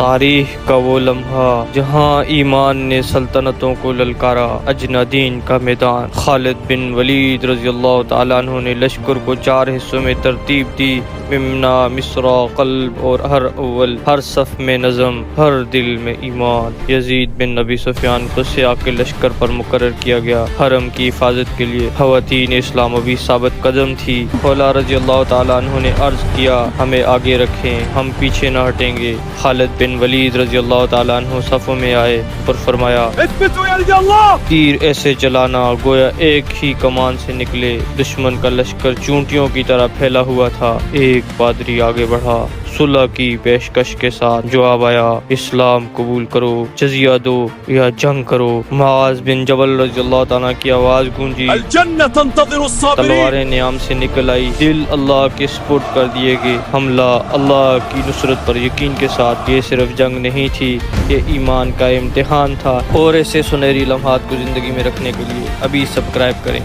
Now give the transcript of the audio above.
تاریخ کا وہ لمحہ جہاں ایمان نے سلطنتوں کو للکارا، اجنادین کا میدان۔ خالد بن ولید رضی اللہ تعالیٰ عنہ نے لشکر کو 4 حصوں میں ترتیب دی: ممنا، مصرع، قلب، اور ہر اول، ہر صف میں نظم، ہر دل میں ایمان۔ یزید بن ابی سفیان کو سیاق کے لشکر پر مقرر کیا گیا۔ حرم کی حفاظت کے لیے خواتین اسلام ابھی ثابت قدم تھی۔ خولا رضی اللہ تعالیٰ عنہ نے عرض کیا: ہمیں آگے رکھیں، ہم پیچھے نہ ہٹیں گے۔ خالد بن ولید رضی اللہ تعالیٰ عنہ صفوں میں آئے اور فرمایا: تیر ایسے چلانا گویا ایک ہی کمان سے نکلے۔ دشمن کا لشکر چونٹیوں کی طرح پھیلا ہوا تھا۔ ایک پادری آگے بڑھا، صلح کی پیشکش کے ساتھ جواب آیا: اسلام قبول کرو، جزیہ دو یا جنگ کرو۔ معاذ بن جبل رضی اللہ تعالیٰ کی آواز گونجی، تلواریں نیام سے نکل آئی، دل اللہ کے سپرد کر دیے گئے۔ حملہ اللہ کی نصرت پر یقین کے ساتھ۔ یہ صرف جنگ نہیں تھی، یہ ایمان کا امتحان تھا۔ اور ایسے سنہری لمحات کو زندگی میں رکھنے کے لیے ابھی سبسکرائب کریں۔